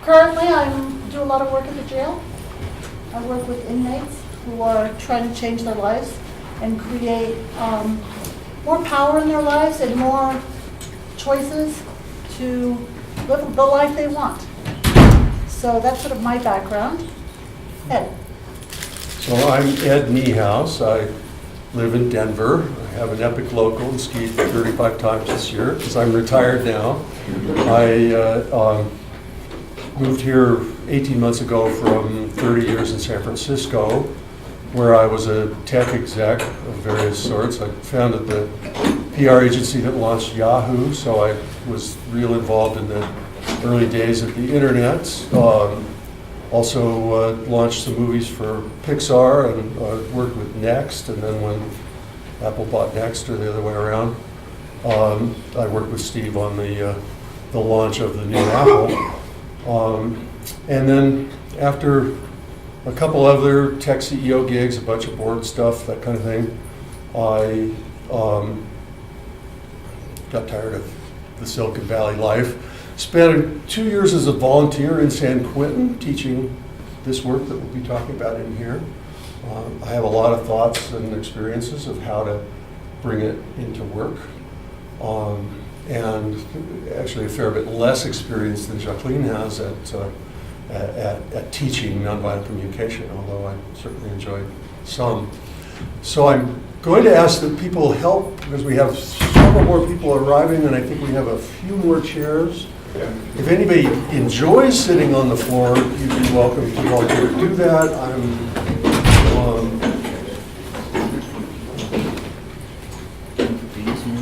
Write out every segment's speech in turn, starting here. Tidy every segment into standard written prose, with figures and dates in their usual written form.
Currently, I do a lot of work at the jail. I work with inmates who are trying to change their lives and create more power in their lives and more choices to live the life they want. So that's sort of my background. Ed. So I'm Ed Niehaus. I live in Denver. I have an Epic Local and skied 35 times this year because I'm retired now. I moved here 18 months ago from 30 years in San Francisco, where I was a tech exec of various sorts. I founded the PR agency that launched Yahoo, so I was real involved in the early days of the internet. Also launched some movies for Pixar and worked with Next, and then when Apple bought Next, or the other way around, I worked with Steve on the launch of the new Apple. And then after a couple other tech CEO gigs, a bunch of board stuff, that kind of thing, I got tired of the Silicon Valley life. Spent 2 years as a volunteer in San Quentin teaching this work that we'll be talking about in here. I have a lot of thoughts and experiences of how to bring it into work. And actually a fair bit less experience than Jacqueline has at teaching nonviolent communication, although I certainly enjoyed some. So I'm going to ask that people help, because we have several more people arriving, and I think we have a few more chairs. If anybody enjoys sitting on the floor, you'd be welcome to volunteer to do that.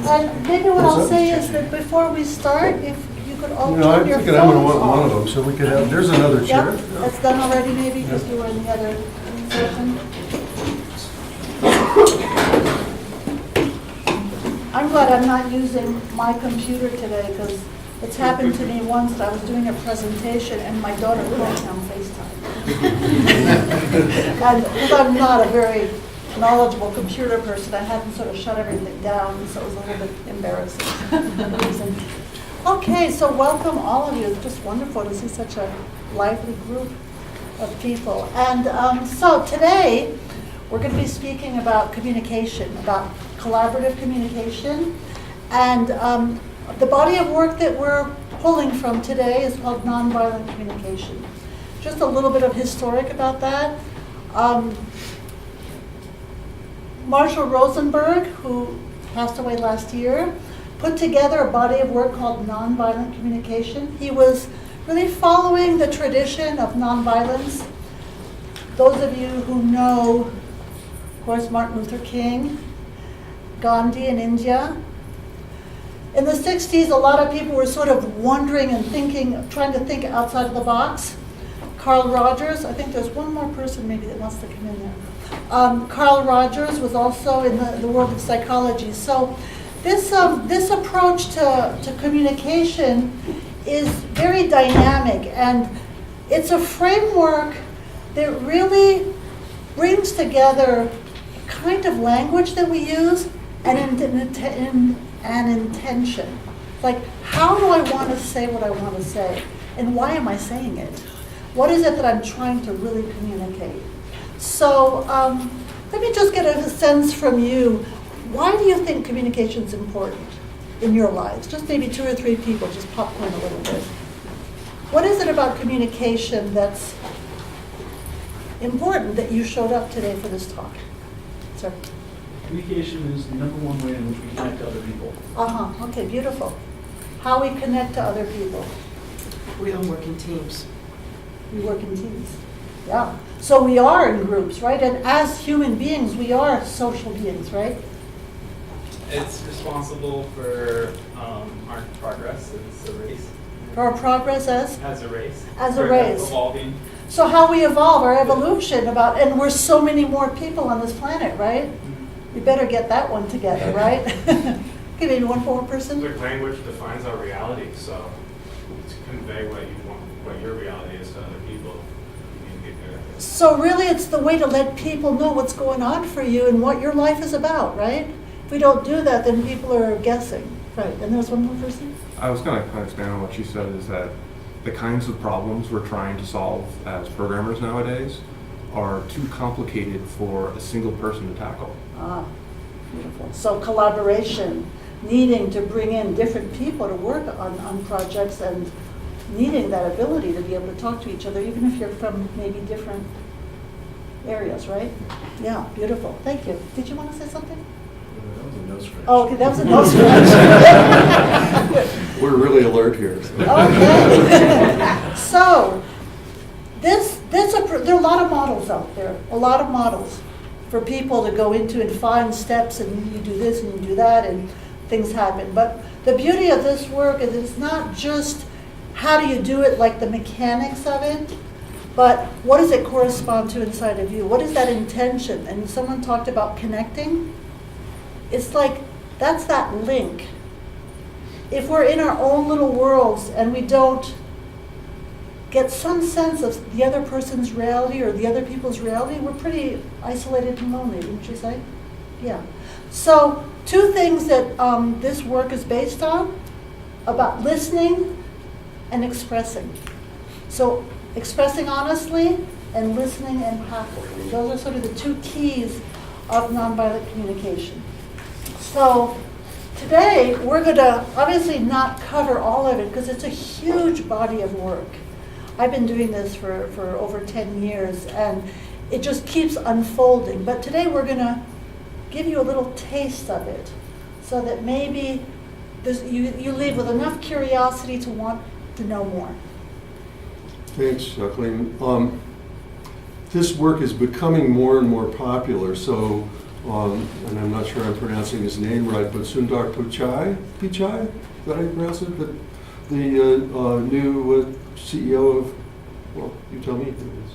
And maybe what I'll say is that before we start, if you could all I'm turn your thinking I'm going to phones want one of off. them, so we could have, there's another chair. Yep, that's done already maybe, because you were in the other session. I'm glad I'm not using my computer today, because it's happened to me once that I was doing a presentation and my daughter called me on FaceTime. And because I'm not a very knowledgeable computer person, I had to sort of shut everything down, so it was a little bit embarrassing. Okay, so welcome all of you. It's just wonderful to see such a lively group of people. And so today, we're going to be speaking about communication, about collaborative communication. And the body of work that we're pulling from today is called nonviolent communication. Just a little bit of historic about that. Marshall Rosenberg, who passed away last year, put together a body of work called nonviolent communication. He was really following the tradition of nonviolence. Those of you who know, of course, Martin Luther King, Gandhi in India. In the 60s, a lot of people were sort of wondering and thinking, trying to think outside of the box. Carl Rogers, I think there's one more person maybe that wants to come in there. Carl Rogers was also in the world of psychology. So this approach to communication is very dynamic, and it's a framework that really brings together a kind of language that we use and an intention. Like, how do I want to say what I want to say? And why am I saying it? What is it that I'm trying to really communicate? So let me just get a sense from you. Why do you think communication is important in your lives? Just maybe 2 or 3 people, just popcorn a little bit. What is it about communication that's important that you showed up today for this talk? Sir? Communication is the #1 way in which we connect to other people. Okay, beautiful. How we connect to other people. We all work in teams. We work in teams. Yeah. So we are in groups, right? And as human beings, we are social beings, right? It's responsible for our progress. It's a race. For our progress as As a race. As a For race. Evolving. So how we evolve, our evolution and we're so many more people on this planet, right? We better get that one together, right? Okay, maybe one more person. Like language defines our reality, so to convey what you want, what your reality is to other people, you need to get good at this. So really it's the way to let people know what's going on for you and what your life is about, right? If we don't do that, then people are guessing. Right, and there's one more person? I was going to kind of expand on what you said, is that the kinds of problems we're trying to solve as programmers nowadays are too complicated for a single person to tackle. Ah, beautiful. So collaboration, needing to bring in different people to work on projects and needing that ability to be able to talk to each other, even if you're from maybe different areas, right? Yeah, beautiful. Thank you. Did you want to say something? That was a no scratch. Oh, okay, that was a no scratch. We're really alert here. So. Okay. So, there are a lot of models out there, a lot of models for people to go into and find steps, and you do this and you do that, and things happen. But the beauty of this work is it's not just how do you do it, like the mechanics of it, but what does it correspond to inside of you? What is that intention? And someone talked about connecting. It's like, that's that link. If we're in our own little worlds and we don't get some sense of the other person's reality or the other people's reality, we're pretty isolated and lonely, wouldn't you say? Yeah. So 2 things that this work is based on, about listening and expressing. So expressing honestly and listening empathically. Those are sort of the 2 keys of nonviolent communication. So today, we're going to obviously not cover all of it because it's a huge body of work. I've been doing this for over 10 years, and it just keeps unfolding. But today, we're going to give you a little taste of it so that maybe you leave with enough curiosity to want to know more. Thanks, Jacqueline. This work is becoming more and more popular, so, and I'm not sure I'm pronouncing his name right, but Sundar Pichai, is that how you pronounce it? The new CEO of, well, you tell me who it is.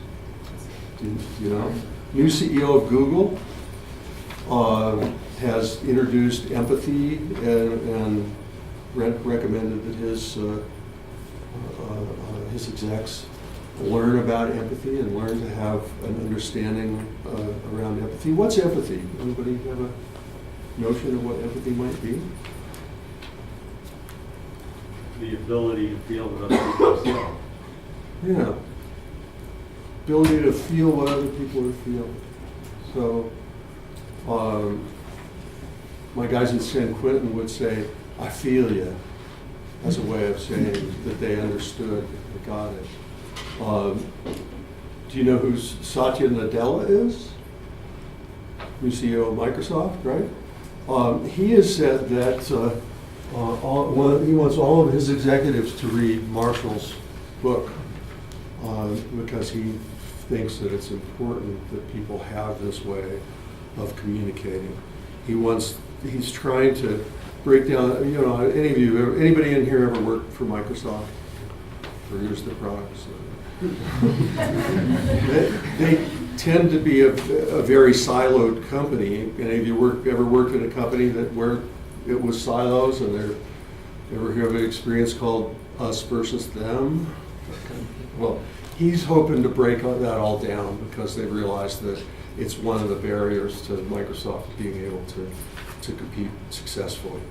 Do you know? New CEO of Google has introduced empathy and recommended that his execs learn about empathy and learn to have an understanding around empathy. What's empathy? Anybody have a notion of what empathy might be? The ability to feel what other people feel. Yeah. Ability to feel what other people are feeling. So, my guys at San Quentin would say, I feel you, as a way of saying that they understood, they got it. Do you know who Satya Nadella is? New CEO of Microsoft, right? He has said that he wants all of his executives to read Marshall's book because he thinks that it's important that people have this way of communicating. He's trying to break down, anybody in here ever worked for Microsoft? Or use their products? They tend to be a very siloed company. Any of you ever worked in a company where it was silos, and ever have an experience called us versus them? Well, he's hoping to break that all down because they realize that it's one of the barriers to Microsoft being able to compete successfully.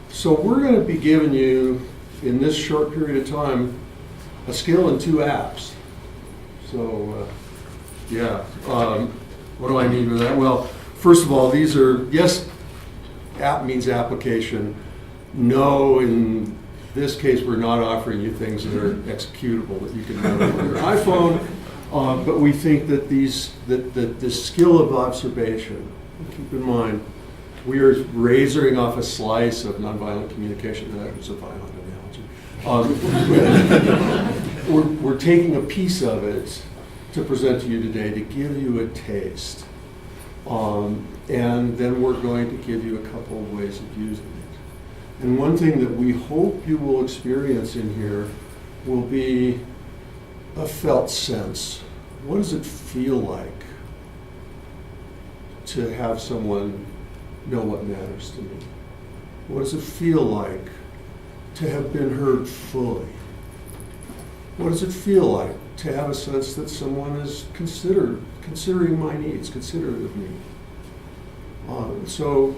So we're going to be giving you, in this short period of time, a skill in 2 apps. So, what do I mean by that? Well, first of all, these are, yes, app means application. No, in this case, we're not offering you things that are executable that you can do on your iPhone, but we think that this skill of observation, keep in mind, we are razoring off a slice of nonviolent communication. That was a violent analogy. We're taking a piece of it to present to you today to give you a taste. And then we're going to give you a couple of ways of using it. And one thing that we hope you will experience in here will be a felt sense. What does it feel like to have someone know what matters to me? What does it feel like to have been heard fully? What does it feel like to have a sense that someone is considering my needs, considerate of me? So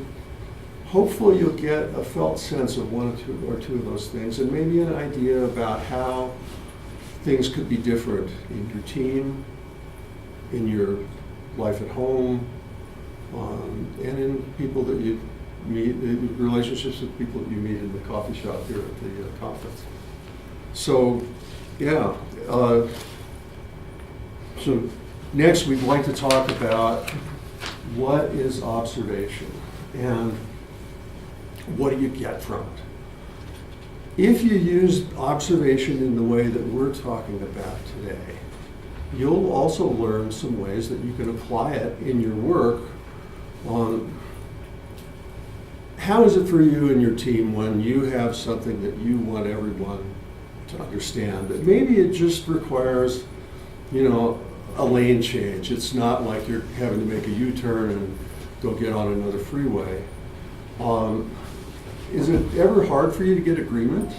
hopefully you'll get a felt sense of one or two of those things, and maybe an idea about how things could be different in your team, in your life at home, and in people that you meet, relationships with people that you meet in the coffee shop here at the conference. So, yeah. So next we'd like to talk about what is observation and what do you get from it. If you use observation in the way that we're talking about today, you'll also learn some ways that you can apply it in your work. How is it for you and your team when you have something that you want everyone to understand, that maybe it just requires, a lane change? It's not like you're having to make a U-turn and go get on another freeway. Is it ever hard for you to get agreement?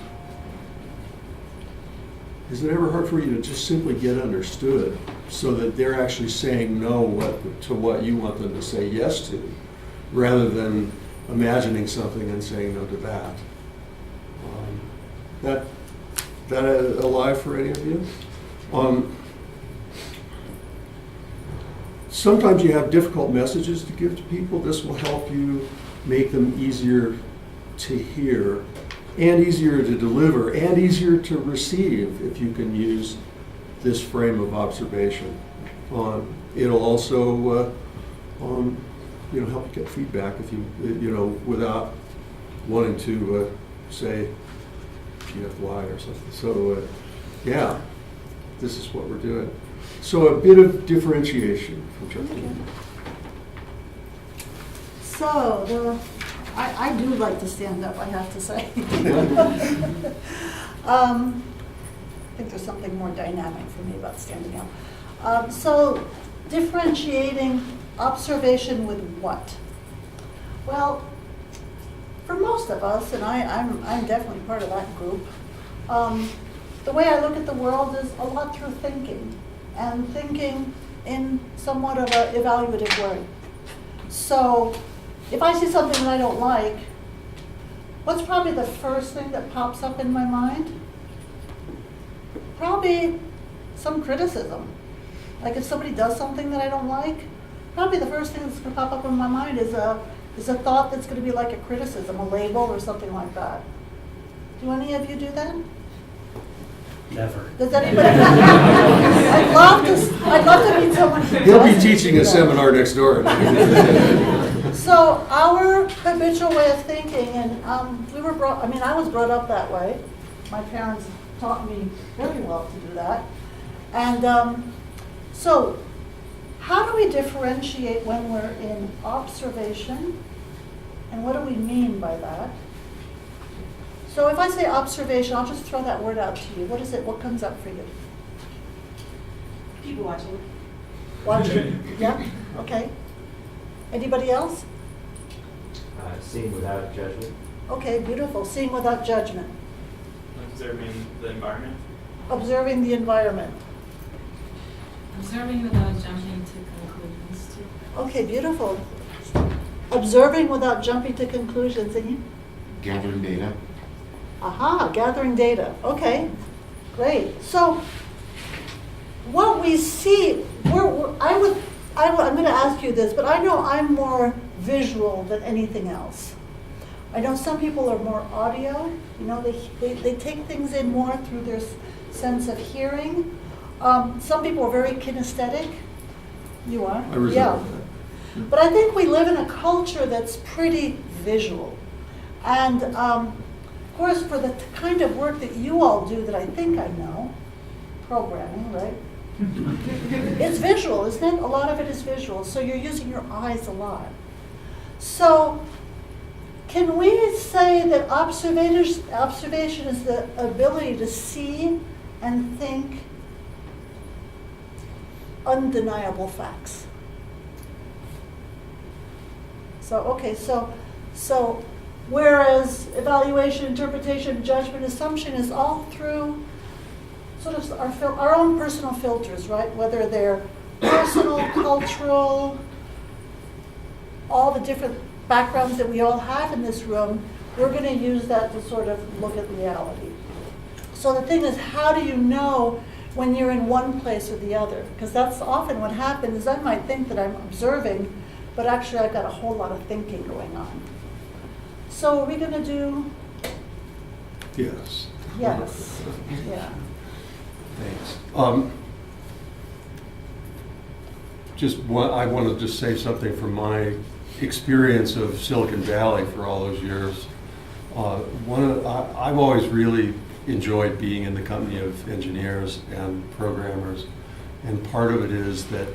Is it ever hard for you to just simply get understood so that they're actually saying no to what you want them to say yes to, rather than imagining something and saying no to that? That alive for any of you? Sometimes you have difficult messages to give to people. This will help you make them easier to hear, and easier to deliver, and easier to receive if you can use this frame of observation. It'll also help you get feedback if you without wanting to say GFY or something. So yeah, this is what we're doing. So a bit of differentiation from Jacqueline. So, I do like to stand up, I have to say. I think there's something more dynamic for me about standing up. So, differentiating observation with what? Well, for most of us, and I'm definitely part of that group, the way I look at the world is a lot through thinking, and thinking in somewhat of an evaluative way. So, if I see something that I don't like, what's probably the first thing that pops up in my mind? Probably some criticism. Like if somebody does something that I don't like, probably the first thing that's going to pop up in my mind is a thought that's going to be like a criticism, a label or something like that. Do any of you do that? Never. Does anybody? I'd love to meet someone who He'll be does teaching do a that. seminar next door. So our habitual way of thinking, and I was brought up that way. My parents taught me very well to do that. And so how do we differentiate when we're in observation? And what do we mean by that? So if I say observation, I'll just throw that word out to you. What is it? What comes up for you? People watching. Watching? Yeah? Okay. Anybody else? Seeing without judgment. Okay, beautiful. Seeing without judgment. Observing the environment. Observing the environment. Observing without jumping to conclusions too. Okay, beautiful. Observing without jumping to conclusions. And you? Gathering data. Aha, gathering data. Okay, great. So what we see, I'm going to ask you this, but I know I'm more visual than anything else. I know some people are more audio. They take things in more through their sense of hearing. Some people are very kinesthetic. You are? I resemble Yeah. that. But I think we live in a culture that's pretty visual. And of course, for the kind of work that you all do that I think I know, programming, right? It's visual, isn't it? A lot of it is visual, so you're using your eyes a lot. So can we say that observation is the ability to see and think undeniable facts? So, okay, so whereas evaluation, interpretation, judgment, assumption is all through sort of our own personal filters, right? Whether they're personal, cultural, all the different backgrounds that we all have in this room, we're going to use that to sort of look at reality. So the thing is, how do you know when you're in one place or the other? Because that's often what happens, is I might think that I'm observing, but actually I've got a whole lot of thinking going on. So are we going to do? Yes. Yes. Yeah. Thanks. I want to just say something from my experience of Silicon Valley for all those years. I've always really enjoyed being in the company of engineers and programmers, and part of it is that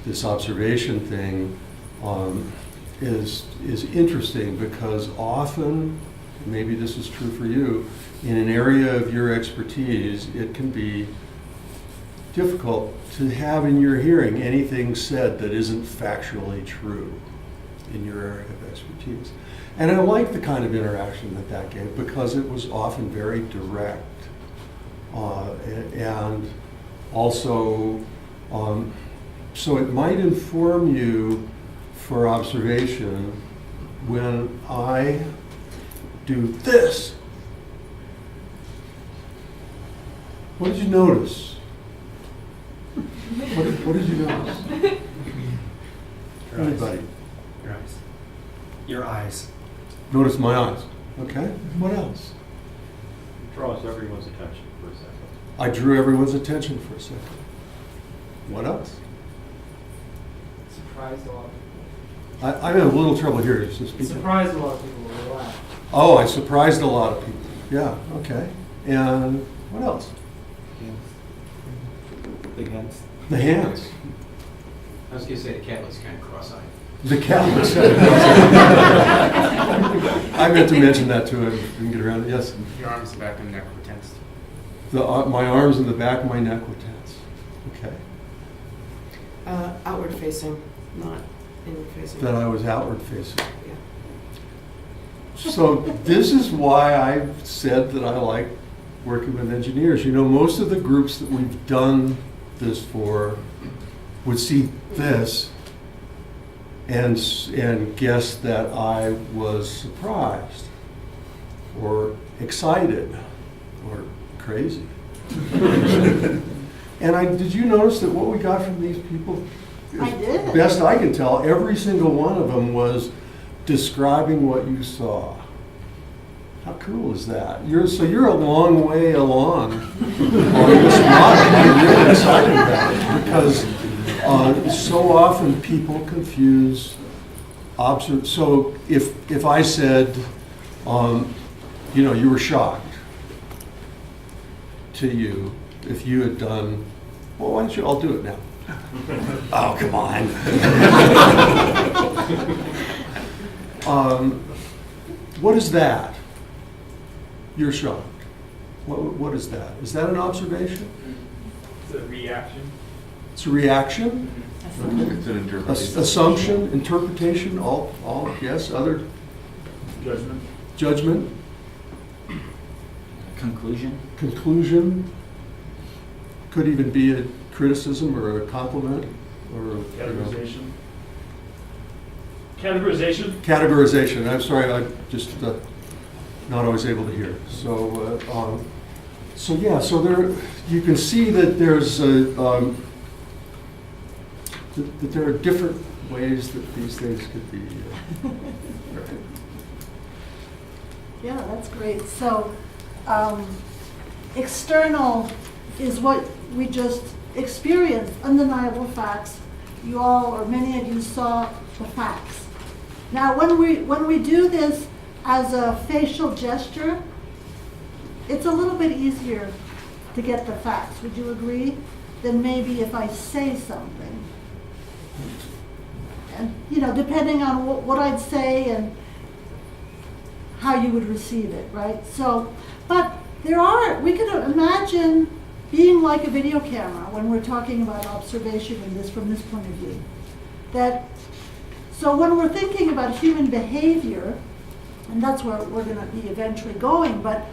this observation thing is interesting because often, maybe this is true for you, in an area of your expertise, it can be difficult to have in your hearing anything said that isn't factually true in your area of expertise. And I like the kind of interaction that gave because it was often very direct. And also, so it might inform you for observation when I do this. What did you notice? What did you notice? Anybody? Your eyes. Your eyes. Notice my eyes. Okay. What else? Draws everyone's attention for a second. I drew everyone's attention for a second. What else? Surprised a lot of people. I'm having a little trouble here. Just speak up. Surprised a lot of people with a laugh. Oh, I surprised a lot of people. Yeah. Okay. And what else? Big hands. The hands. I was going to say the cat looks kind of cross-eyed. The cat looks I meant to mention that too. We can get around it. Yes. Your arms, the back, and neck were tense. My arms and the back of my neck were tense. Okay. Outward facing, not inward facing. That I was outward facing. Yeah. So this is why I said that I like working with engineers. You know, most of the groups that we've done this for would see this and guess that I was surprised or excited or crazy. And did you notice that what we got from these people? I did. Best I can tell, every single one of them was describing what you saw. How cool is that? You're a long way along on this model. I'm really excited about it because so often people confuse So if I said, you were shocked to you, if you had done, well, why don't you all do it now? Oh, come on. What is that? You're shocked. What is that? Is that an observation? It's a reaction. It's a reaction? It's an interpretation. Assumption, interpretation, all yes, other Judgment. judgment, conclusion, could even be a criticism or a compliment or Categorization. Categorization. categorization. I'm sorry, I'm just not always able to hear. So so there you can see that there's that there are different ways that these things could be. Yeah, that's great. So, external is what we just experienced, undeniable facts. You all, or many of you, saw the facts. Now, when we do this as a facial gesture, it's a little bit easier to get the facts. Would you agree? Than maybe if I say something. And, depending on what I'd say and how you would receive it, right? So, but we could imagine being like a video camera when we're talking about observation from this point of view. So when we're thinking about human behavior, and that's where we're going to be eventually going, but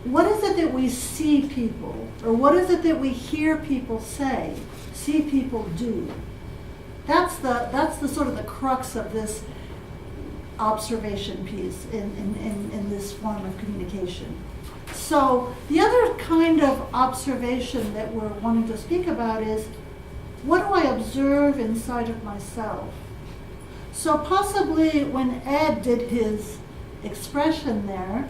what is it that we see people, or what is it that we hear people say, see people do? That's the sort of the crux of this observation piece in this form of communication. So the other kind of observation that we're wanting to speak about is, what do I observe inside of myself? So possibly when Ed did his expression there,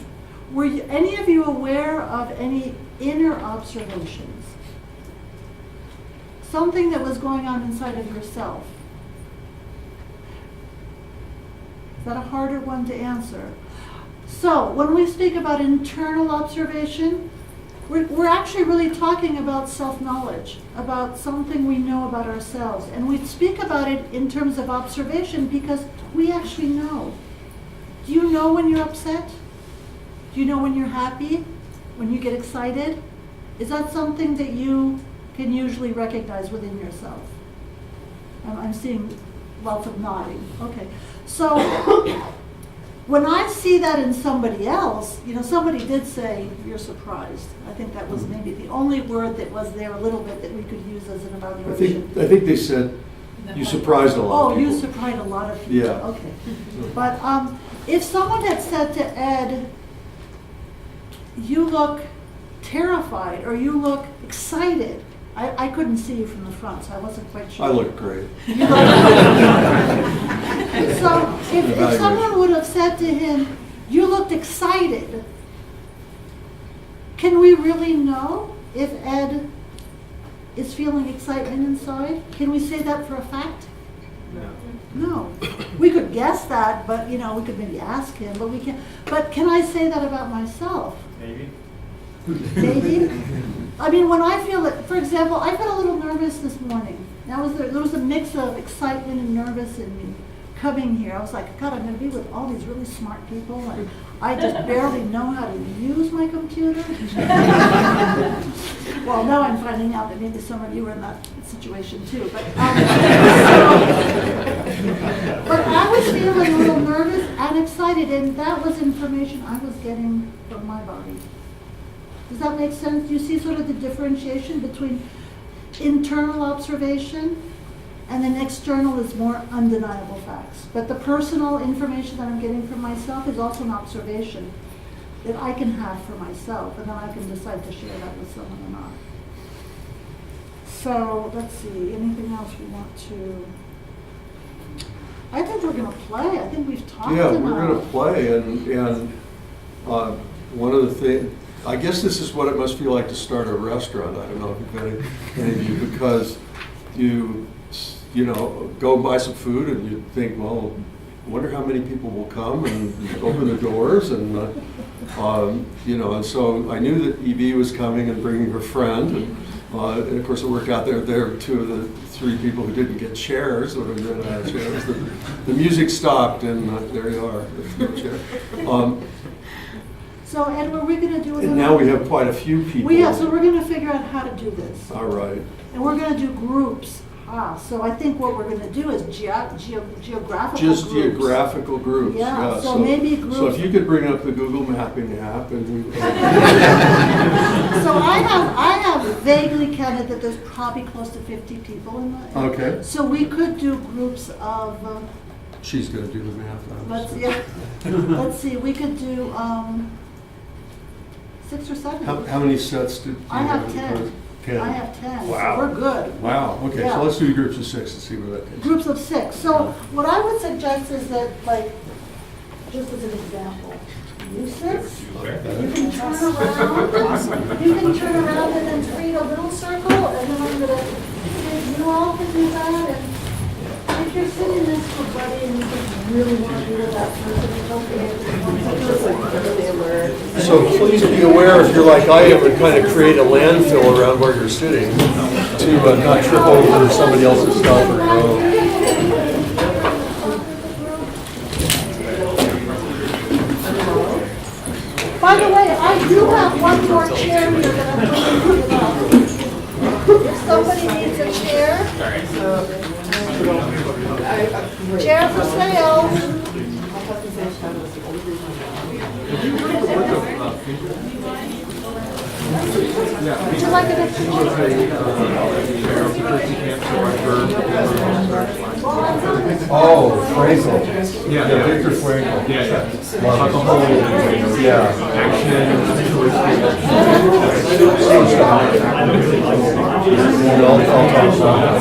were any of you aware of any inner observations? Something that was going on inside of yourself? Is that a harder one to answer? So when we speak about internal observation, we're actually really talking about self-knowledge, about something we know about ourselves. And we speak about it in terms of observation because we actually know. Do you know when you're upset? Do you know when you're happy? When you get excited? Is that something that you can usually recognize within yourself? I'm seeing lots of nodding. Okay. So when I see that in somebody else, somebody did say, "You're surprised." I think that was maybe the only word that was there a little bit that we could use as an evaluation. I think they said you surprised a lot of people. You surprised a lot of people. Yeah. Okay. But if someone had said to Ed, "You look terrified," or "You look excited," I couldn't see you from the front, so I wasn't quite sure. I look great. So if someone would have said to him, "You looked excited," can we really know if Ed is feeling excitement inside? Can we say that for a fact? No. We could guess that, but we could maybe ask him, but we can't. But can I say that about myself? Maybe. Maybe. I mean, when I feel it, for example, I got a little nervous this morning. There was a mix of excitement and nervous in me coming here. I was like, God, I'm going to be with all these really smart people, and I just barely know how to use my computer. Well, now I'm finding out that maybe some of you are in that situation too. But I was feeling a little nervous and excited, and that was information I was getting from my body. Does that make sense? Do you see sort of the differentiation between internal observation and then external is more undeniable facts? But the personal information that I'm getting from myself is also an observation that I can have for myself, and then I can decide to share that with someone or not. So let's see, anything else we want to? I think we're going to play. I think we've talked about it. Yeah, we're going to play, and one of the things, I guess this is what it must feel like to start a restaurant. I don't know if you've had any of you, because you go buy some food and you think, well, I wonder how many people will come, and you open the doors, and and so I knew that Evie was coming and bringing her friend, and of course it worked out there were two of the three people who didn't get chairs, or ran out of chairs. The music stopped, and there you are, there's no chair. So, Ed, were we going to do it? And now we have quite a few people. So we're going to figure out how to do this. All right. And we're going to do groups. So I think what we're going to do is geographical Just groups. geographical groups. Yeah, so maybe groups. So if you could bring up the Google Mapping app, and So I have vaguely counted that there's probably close to 50 people in the. Okay. So we could do groups of. She's going to do the math. Let's see. We could do 6 or 7. How many sets do you I have have? 10. 10. I have 10. Wow. So we're good. Wow. Okay. Yeah. So let's do groups of 6 and see where that takes. Groups of 6. So what I would suggest is that, just as an example, you 6, you can turn around. You can turn around and then create a little circle, and then I'm going to, you all can do that. And if you're sitting next to a buddy and you just really want to be with that person, it's okay. So please be aware, if you're like I am, and kind of create a landfill around where you're sitting to not trip over somebody else's stuff or your own. By the way, I do have one more chair here that I'm going to put up. If somebody needs a chair. Chair for sale. Would you like an extra chair? Oh, Frankel. Yeah, Victor Frankel. Yeah. Love it. Yeah. And I'll talk about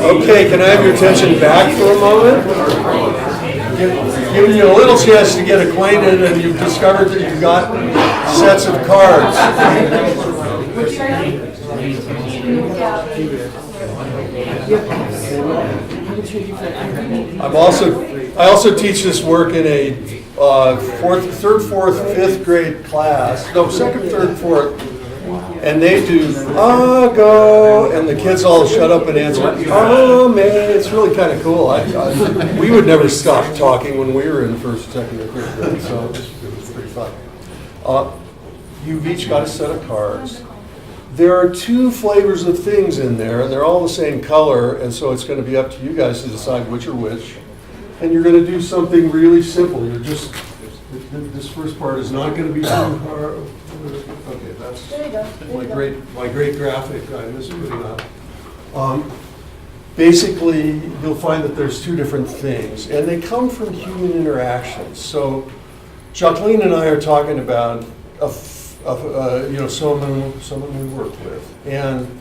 Okay, can I have your attention back for a moment? Giving you a little chance to get acquainted, and you've discovered that you've got sets of cards. I also teach this work in a third, fourth, fifth grade class. No, second, third, fourth. And they do, go, and the kids all shut up and answer, man. It's really kind of cool. We would never stop talking when we were in first, second, or third grade, so it was pretty fun. You've each got a set of cards. There are two flavors of things in there, and they're all the same color, and so it's going to be up to you guys to decide which are which. And you're going to do something really simple. This first part is not going to be too hard. Okay, that's There you go. There you go. my great graphic I was putting up. Basically, you'll find that there's two different things, and they come from human interactions. So, Jacqueline and I are talking about someone we work with, and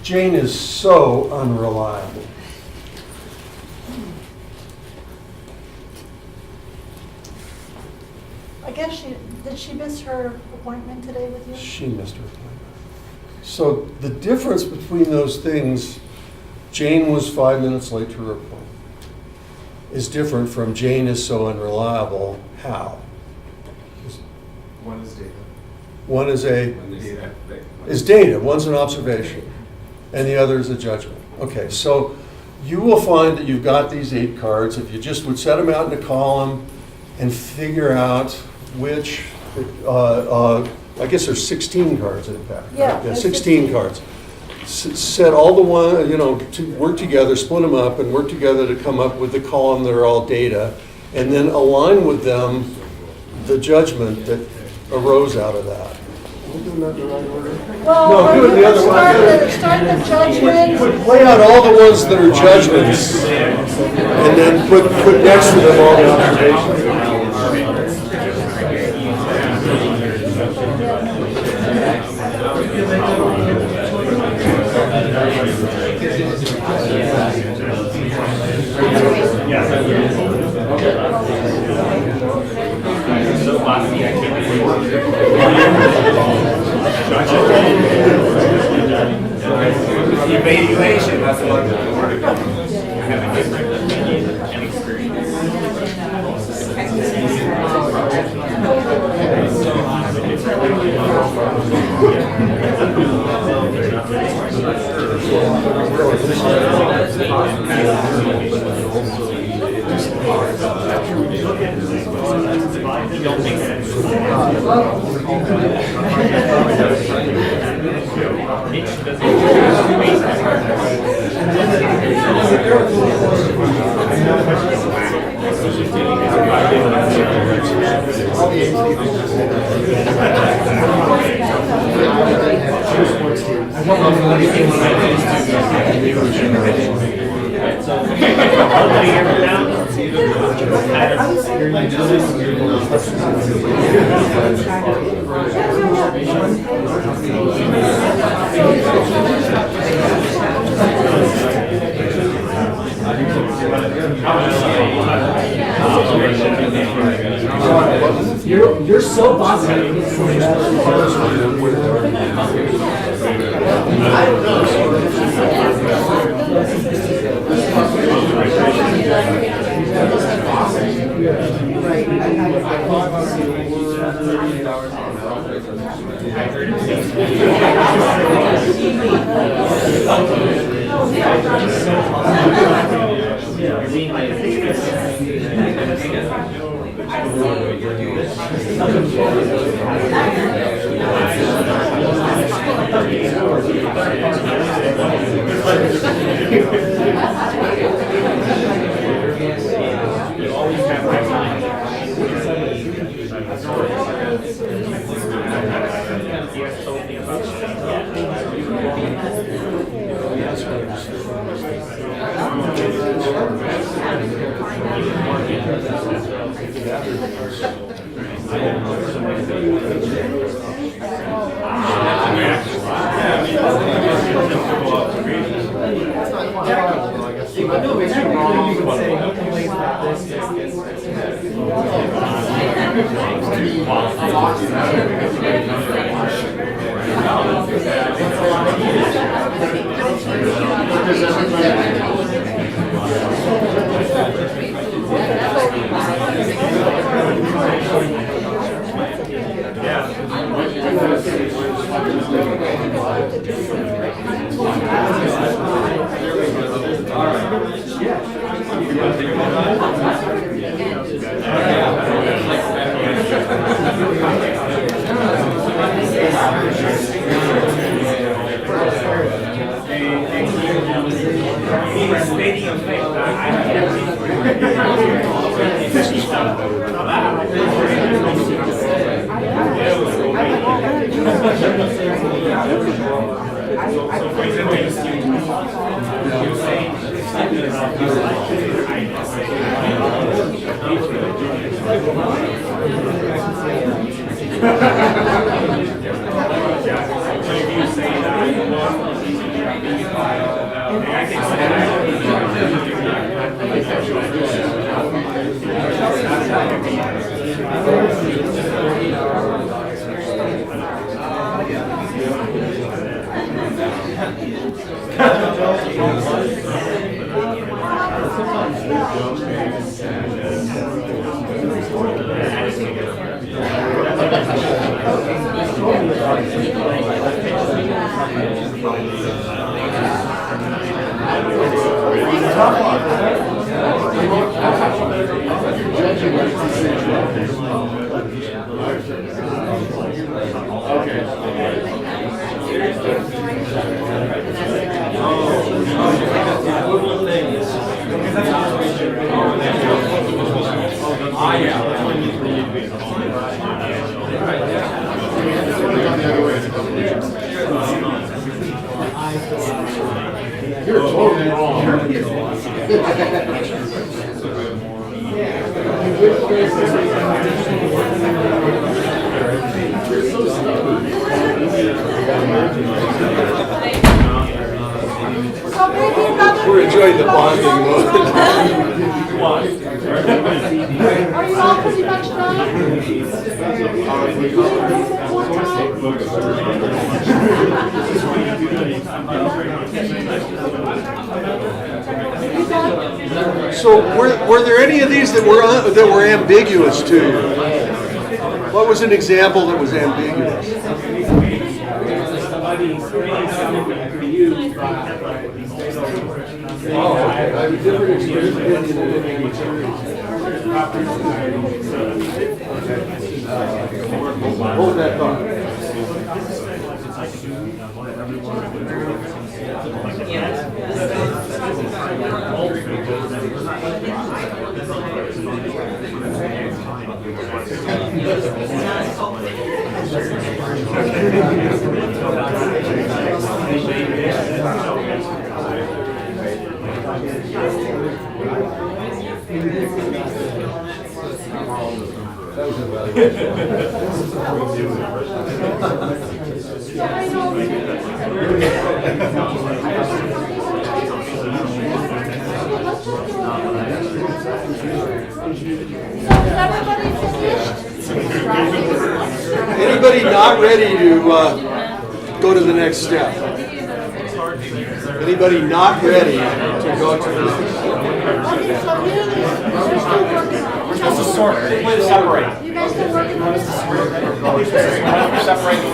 Jane is so unreliable. I guess did she miss her appointment today with you? She missed her appointment. So the difference between those things, Jane was 5 minutes late to her appointment, is different from Jane is so unreliable. How? One is data. One is Data. is data. One's an observation, and the other is a judgment. Okay, so you will find that you've got these 8 cards. If you just would set them out in a column and figure out which, I guess there's 16 cards in the pack. Yeah, Yeah, there's 16 cards. Set all the one, to work together, split them up, and work together to come up with the column that are all data, and then align with them the judgment that arose out of that. Am I doing that in the right order? Well, No, do it the other way. Start the judgment. Lay out all the ones that are judgments, and then put next to them all the observations. Evaluation, that's what having different opinion and experience. You're so positive. We're enjoying the bonding mode. Are you all pretty much done? So were there any of these that were ambiguous to you? What was an example that was ambiguous? Oh, okay. I have a different experience in different materials. Hold that thought. That was everybody finished? Anybody not ready to go to the next step? Anybody not ready to go to the next step? Okay, so here, there's still working on it. Just a sort, separate. You guys still working on it? Separate the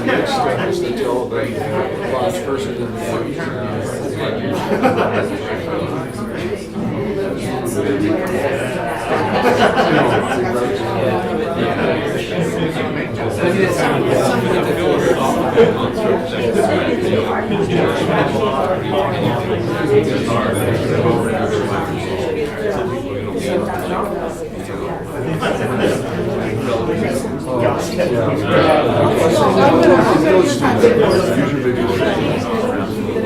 Next step is to tell the last person in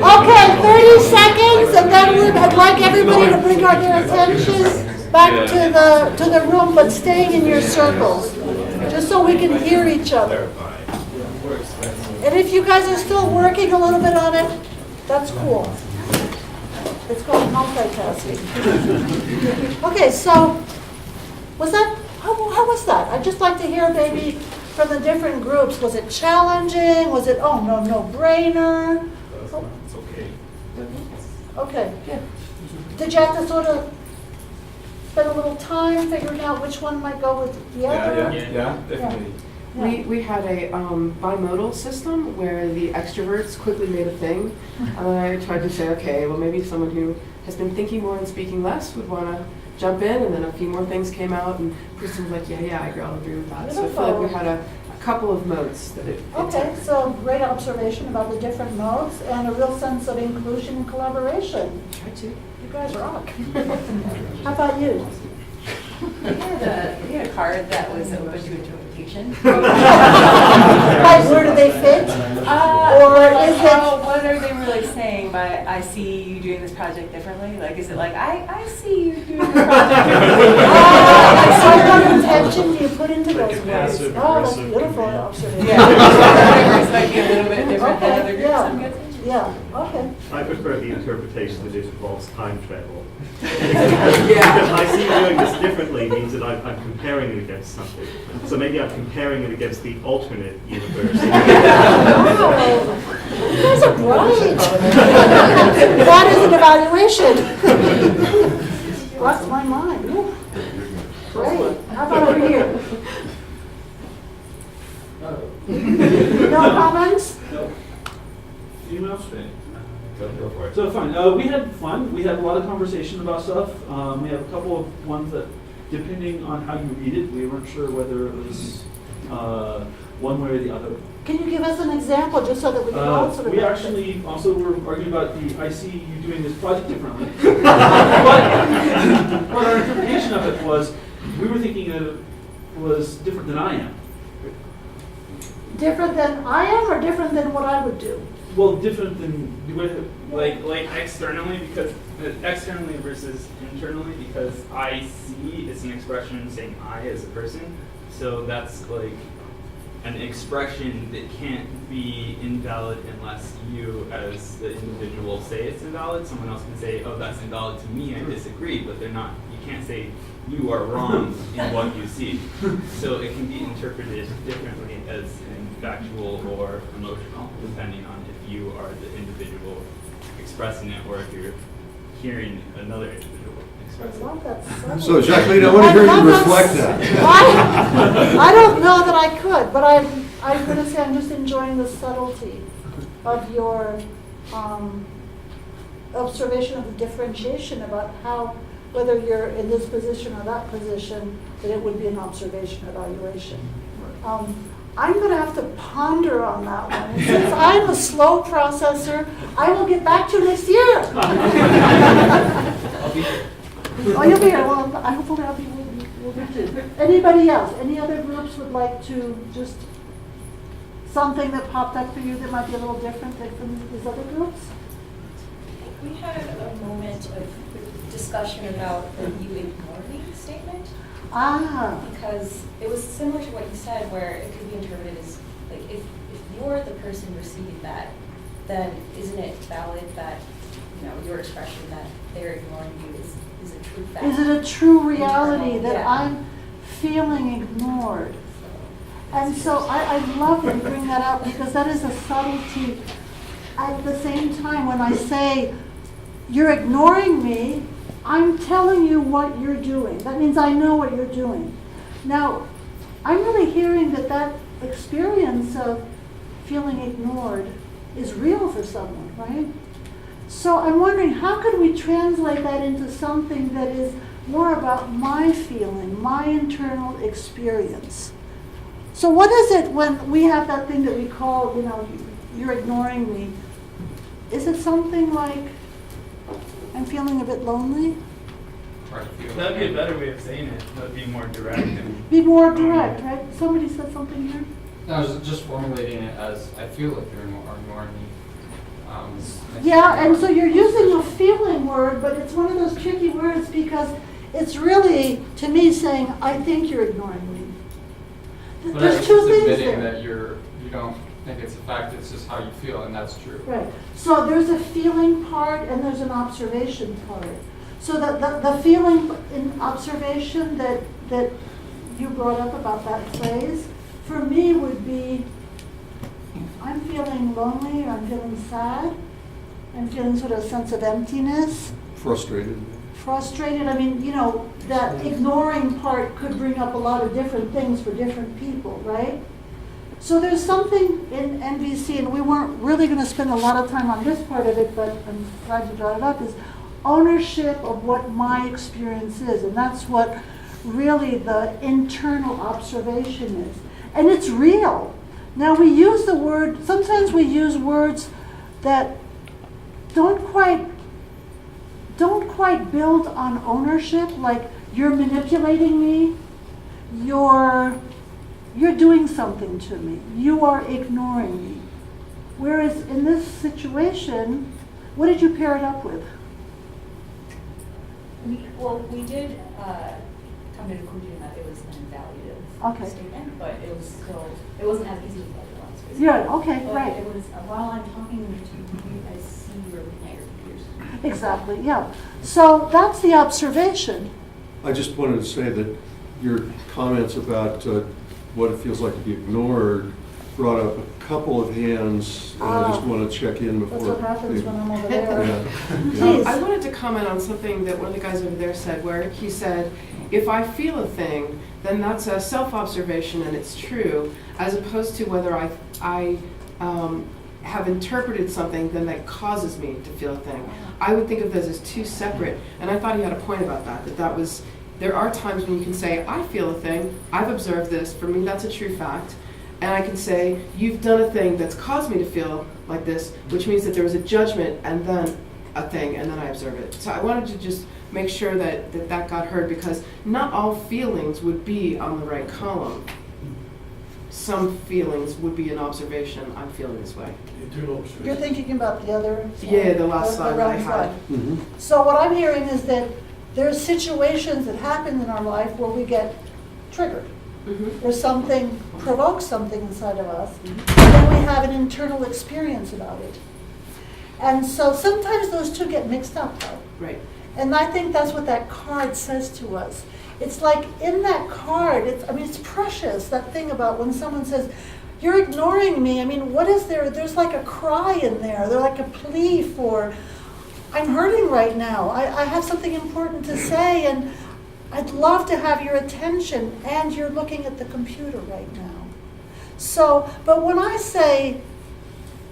Okay, 30 seconds, and then I'd like everybody to bring their attention back to the room, but staying in your circles, just so we can hear each other. And if you guys are still working a little bit on it, that's cool. It's called multitasking. Okay, so was that, how was that? I'd just like to hear maybe from the different groups. Was it challenging? Was it, oh, no-brainer? It's okay. Okay, good. Did you have to sort of spend a little time figuring out which one might go with the other? Yeah, definitely. We had a bimodal system where the extroverts quickly made a thing. And I tried to say, okay, well maybe someone who has been thinking more and speaking less would want to jump in, and then a few more things came out, and Kristen was like, yeah, I'll agree with that. So I feel like we had a couple of modes that it Okay, so great observation about the different modes and a real sense of inclusion and collaboration. tried to. You guys rock. How about you? We had a card that was open to interpretation. Like, where do they fit? Or is it? What are they really saying by, I see you doing this project differently? Like, is it like, I see you doing the project differently? Like, what intention do you put into those words? Passive, Oh, that's aggressive. beautiful observation. Yeah. It's like a little bit different than other Okay, groups, I'm yeah, guessing. yeah, okay. I prefer the interpretation that it involves time travel. Yeah. Because I see you doing this differently means that I'm comparing it against something. So maybe I'm comparing it against the alternate universe. Wow, you guys are bright. That is an evaluation. Blocked my mind. Ooh. Great. How about over here? No comments? Anyone else? Go for it. So fine. We had fun. We had a lot of conversation about stuff. We have a couple of ones that, depending on how you read it, we weren't sure whether it was one way or the other. Can you give us an example, just so that we can all sort of... We actually also were arguing about I see you doing this project differently. but our interpretation of it was, we were thinking it was different than I am. Different than I am, or different than what I would do? Well, different than Like externally versus internally, because I see is an expression saying I as a person. So that's like an expression that can't be invalid unless you as the individual say it's invalid. Someone else can say, oh, that's invalid to me, I disagree, but they're not, you can't say you are wrong in what you see. So it can be interpreted differently as in factual or emotional, depending on if you are the individual expressing it or if you're hearing another individual I express it. love that subtlety. So Jacqueline, I want to hear love you that reflect that. I don't know that I could, but I'm going to say I'm just enjoying the subtlety of your observation of the differentiation about how, whether you're in this position or that position, that it would be an observation evaluation. I'm going to have to ponder on that one. And since I'm a slow processor, I will get back to you next year. I'll be here. Oh, you'll be here. Well, hopefully I'll be will be too. Anybody else? Any other groups would like to just, something that popped up for you that might be a little different from these other groups? We had a moment of discussion about the you ignore me statement. Ah, Because it was similar to what you said, where it could be interpreted as, like, if you're the person receiving that, then isn't it valid that, your expression that they're ignoring you is a true fact? is it a true reality that Yeah. I'm feeling ignored? And so I love that you bring that up, because that is a subtlety. At the same time, when I say, you're ignoring me, I'm telling you what you're doing. That means I know what you're doing. Now, I'm really hearing that experience of feeling ignored is real for someone, right? So I'm wondering, how could we translate that into something that is more about my feeling, my internal experience? So what is it when we have that thing that we call, you're ignoring me? Is it something like, I'm feeling a bit lonely? That'd be a better way of saying it. That'd be more direct. And Be more direct, right? Somebody said something here? I was just formulating it as I feel like you're ignoring me. Yeah, and so you're using a feeling word, but it's one of those tricky words because it's really, to me, saying, I think you're ignoring me. But There's it's two just things admitting there. that you don't think it's a fact, it's just how you feel, and that's true. Right. So there's a feeling part and there's an observation part. So the feeling in observation that you brought up about that phrase, for me would be, I'm feeling lonely, or I'm feeling sad, I'm feeling sort of a sense of emptiness. Frustrated. Frustrated, I mean, that ignoring part could bring up a lot of different things for different people, right? So there's something in NVC, and we weren't really going to spend a lot of time on this part of it, but I'm glad you brought it up, is ownership of what my experience is. And that's what really the internal observation is. And it's real. Now we use the word, sometimes we use words that don't quite build on ownership, like you're manipulating me, you're doing something to me, you are ignoring me. Whereas in this situation, what did you pair it up with? We did come to the conclusion that it was an invalidative statement, but it wasn't as easy as the other ones. Yeah, okay, But right. it was, while I'm talking to you, I see you're looking at your computers. Exactly, yeah. So that's the observation. I just wanted to say that your comments about what it feels like to be ignored brought up a couple of hands, and I just want to check in before. That's what happens when I'm over there. Yeah. Please. I wanted to comment on something that one of the guys over there said, where he said, if I feel a thing, then that's a self-observation and it's true, as opposed to whether I have interpreted something then that causes me to feel a thing. I would think of those as two separate, and I thought he had a point about that was, there are times when you can say, I feel a thing, I've observed this, for me that's a true fact, and I can say, you've done a thing that's caused me to feel like this, which means that there was a judgment and then a thing, and then I observe it. So I wanted to just make sure that got heard, because not all feelings would be on the right column. Some feelings would be an observation, I'm feeling this way. You're thinking about the other slide? Yeah, the last slide that I round had. Mhm. So what I'm hearing is that there's situations that happen in our life where we get triggered, or something provokes something inside of us, and then we have an internal experience about it. And so sometimes those two get mixed up, though. Right. And I think that's what that card says to us. It's like in that card, it's precious, that thing about when someone says, you're ignoring me. I mean, what is there? There's like a cry in there. There's like a plea for, I'm hurting right now. I have something important to say, and I'd love to have your attention, and you're looking at the computer right now. So, but when I say,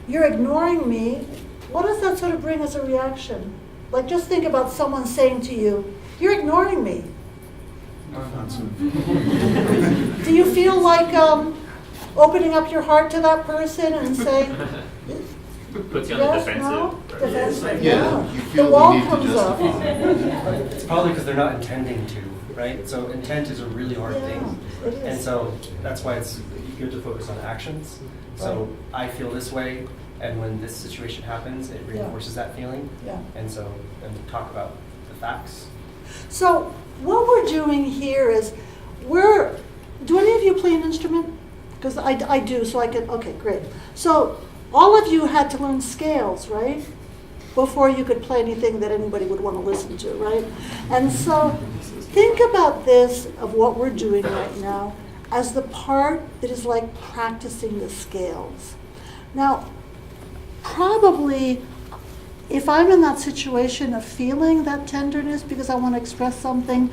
you're ignoring me, what does that sort of bring as a reaction? Like, just think about someone saying to you, you're ignoring me. Do you feel like opening up your heart to that person and saying, puts you on the yes, defensive. no? Defensive, Yeah, yeah. you feel The the wall need to comes up. It's probably because they're not intending to, right? So intent is a really hard Yeah, thing. it is. And so that's why it's good to focus on actions. So I feel this way, and when this situation happens, it reinforces that feeling. Yeah. And so, and talk about the facts. So what we're doing here is do any of you play an instrument? Because I do, so I can, okay, great. So all of you had to learn scales, right? Before you could play anything that anybody would want to listen to, right? And so think about this, of what we're doing right now, as the part that is like practicing the scales. Now, probably, if I'm in that situation of feeling that tenderness because I want to express something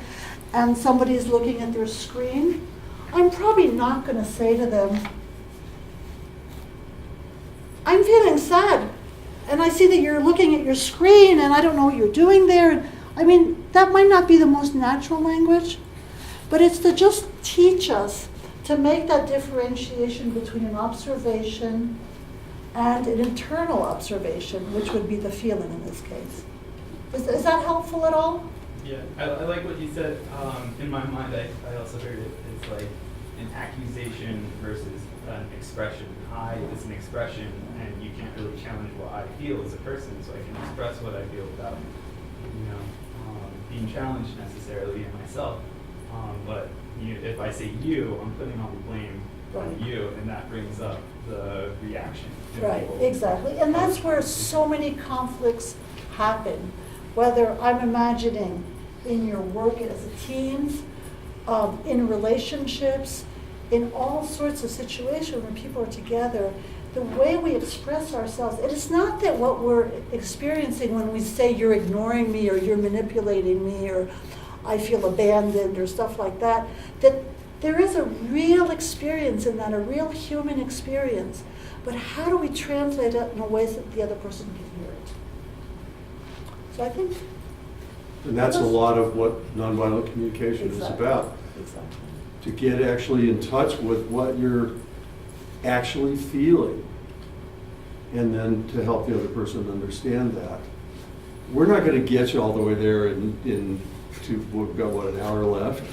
and somebody's looking at their screen, I'm probably not going to say to them, I'm feeling sad, and I see that you're looking at your screen and I don't know what you're doing there. I mean, that might not be the most natural language, but it's to just teach us to make that differentiation between an observation and an internal observation, which would be the feeling in this case. Is that helpful at all? Yeah, I like what you said. In my mind, I also heard it. It's like an accusation versus an expression. I is an expression, and you can't really challenge what I feel as a person, so I can express what I feel without, being challenged necessarily in myself. But if I say you, I'm putting all the blame on you, and that brings up the reaction. Right, exactly. And that's where so many conflicts happen, whether I'm imagining in your work as a team, in relationships, in all sorts of situations when people are together, the way we express ourselves, it is not that what we're experiencing when we say you're ignoring me or you're manipulating me or I feel abandoned or stuff like that, that there is a real experience in that, a real human experience. But how do we translate it in a way that the other person can hear it? So I think... And that's a lot of what nonviolent communication is about. Exactly. To get actually in touch with what you're actually feeling, and then to help the other person understand that. We're not going to get you all the way there we've got, what, an hour left?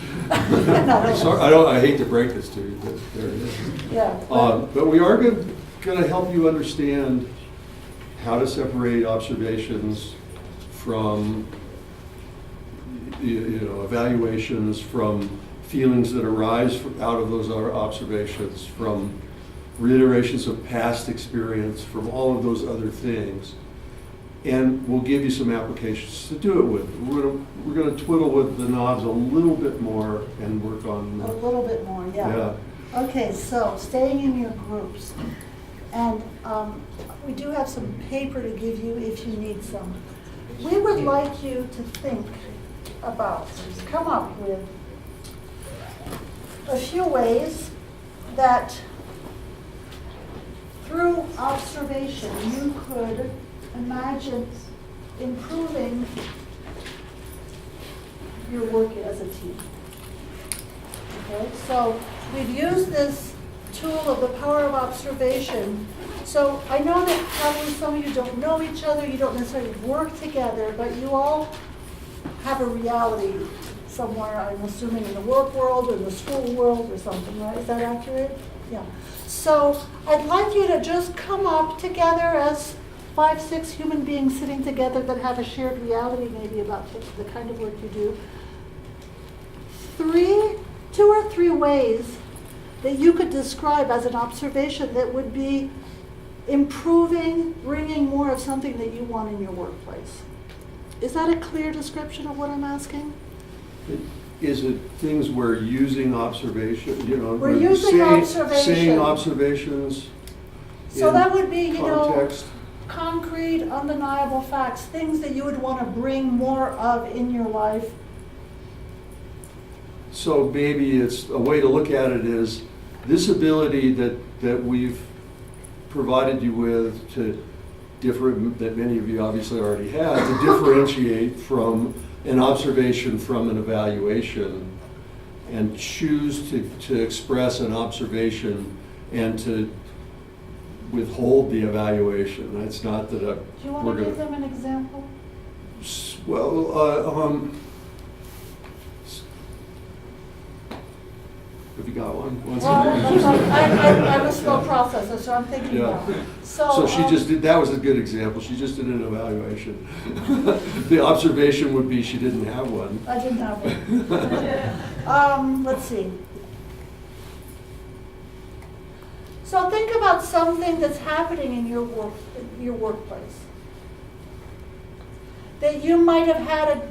Sorry, I hate to break this to you, but there it is. Yeah. But we are going to help you understand how to separate observations from evaluations, from feelings that arise out of those observations, from reiterations of past experience, from all of those other things. And we'll give you some applications to do it with. We're going to twiddle with the knobs a little bit more and work on A little bit more, yeah. Okay, so staying in your groups. And we do have some paper to give you if you need some. We would like you to think about, come up with a few ways that through observation you could imagine improving your work as a team. Okay, so we've used this tool of the power of observation. So I know that probably some of you don't know each other, you don't necessarily work together, but you all have a reality somewhere, I'm assuming in the work world or in the school world or something, right? Is that accurate? Yeah. So I'd like you to just come up together as 5, 6 human beings sitting together that have a shared reality maybe about the kind of work you do. 2 or 3 ways that you could describe as an observation that would be improving, bringing more of something that you want in your workplace. Is that a clear description of what I'm asking? Is it things we're using observation, we're using observation. saying observations so in that would be, context? Concrete, undeniable facts, things that you would want to bring more of in your life. So maybe it's a way to look at it is this ability that we've provided you with that many of you obviously already have, to differentiate from an observation from an evaluation and choose to express an observation and to withhold the evaluation. That's not that Do you want to give them an example? Well, Have you got one? Well, I'm a slow processor, so I'm thinking now. So she just did, that was a good example, she just did an evaluation. The observation would be she didn't have one. I didn't have one. Let's see. So think about something that's happening in your workplace that you might have had an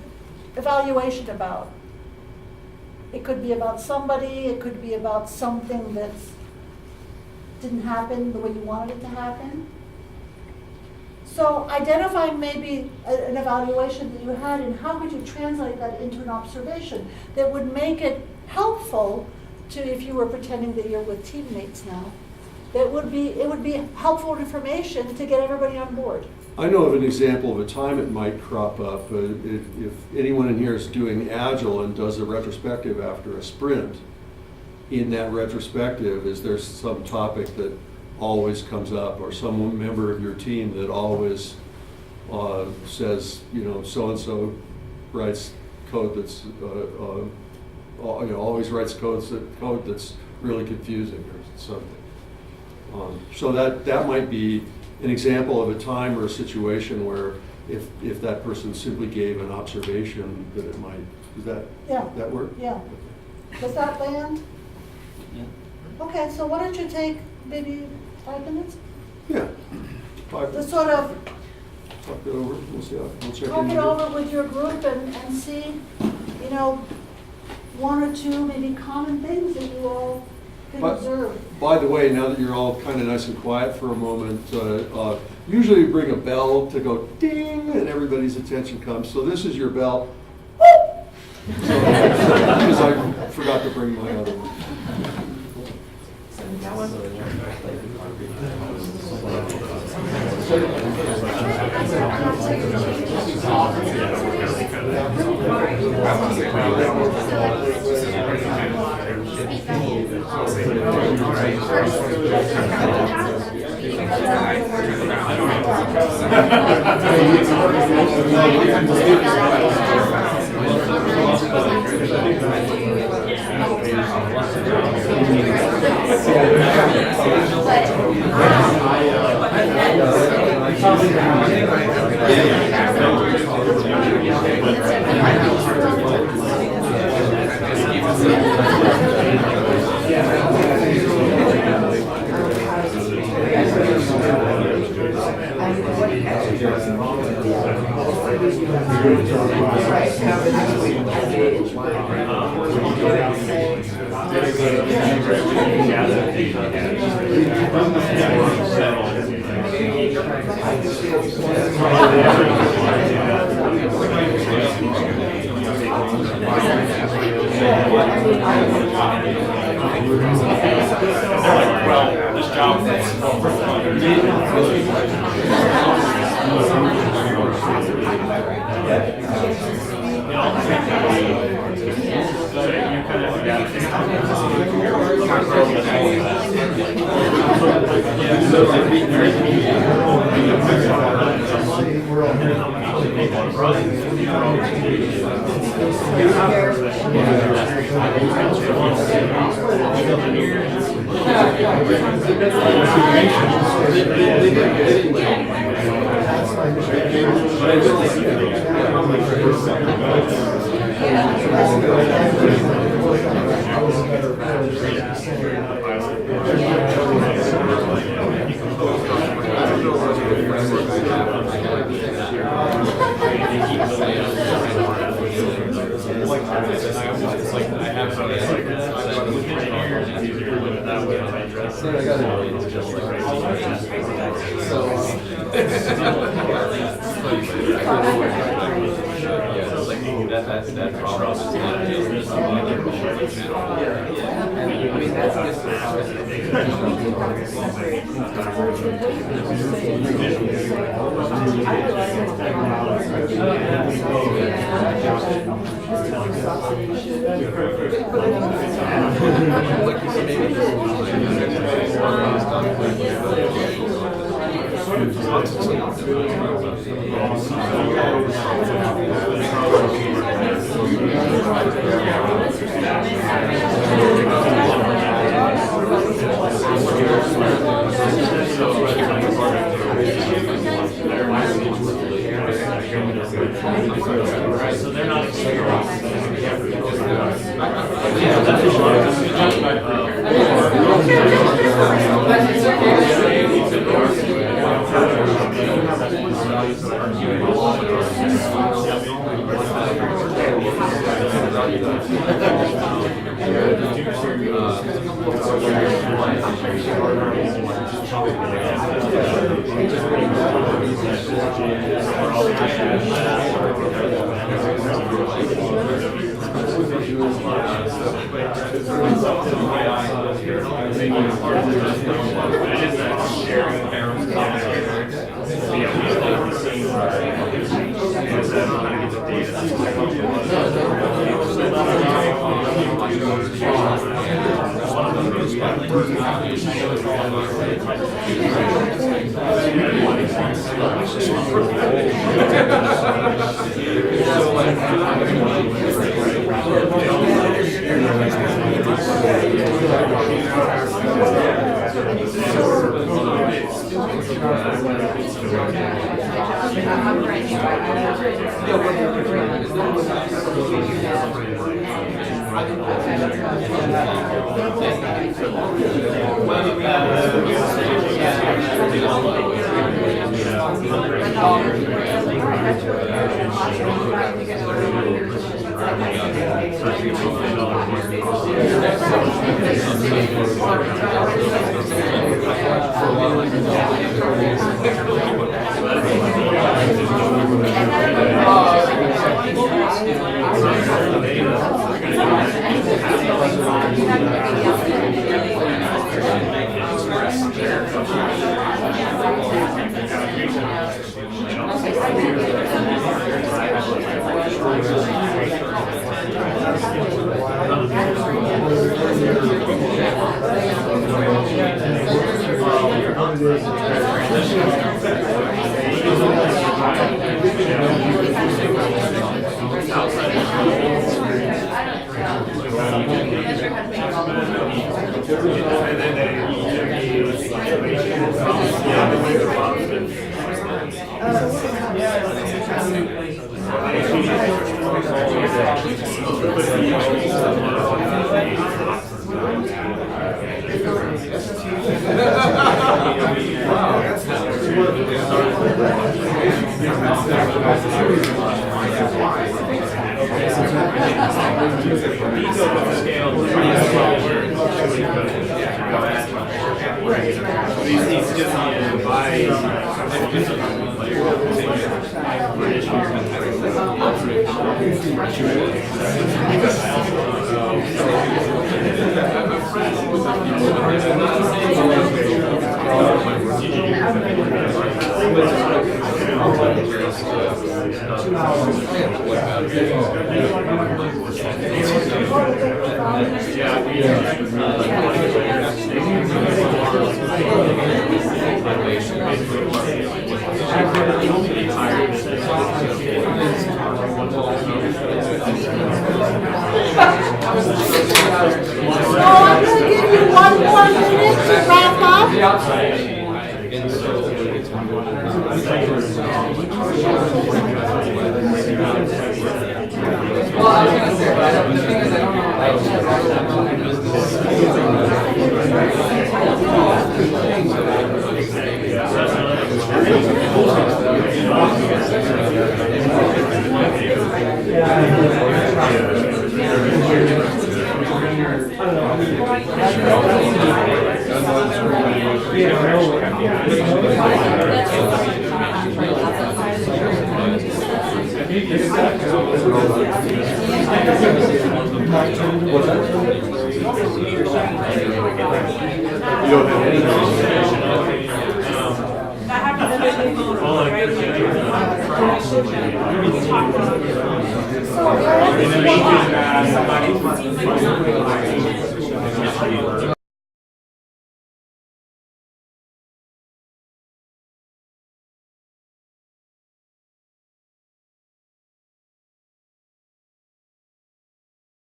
evaluation about. It could be about somebody, it could be about something that didn't happen the way you wanted it to happen. So identifying maybe an evaluation that you had and how could you translate that into an observation that would make it helpful to, if you were pretending that you're with teammates now, it would be helpful information to get everybody on board. I know of an example of a time it might crop up. If anyone in here is doing Agile and does a retrospective after a sprint, in that retrospective, is there some topic that always comes up, or some member of your team that always says, so-and-so writes code that's, always writes code that's really confusing or something. So that might be an example of a time or a situation where if that person simply gave an observation that it might, does that work? Yeah. Does that land? Yeah. Okay, so why don't you take maybe 5 minutes? Yeah. 5 To minutes. sort of Talk it over, we'll see, we'll check talk in it here. over with your group and see, one or two maybe common things that you all can observe. By the way, now that you're all kind of nice and quiet for a moment, usually we bring a bell to go ding and everybody's attention comes. So this is your bell. Because I forgot to bring my other one. Well, this job. So they're not I'm going to give you 1 more minute to wrap up. Well, I was gonna say, but the thing is, I don't So,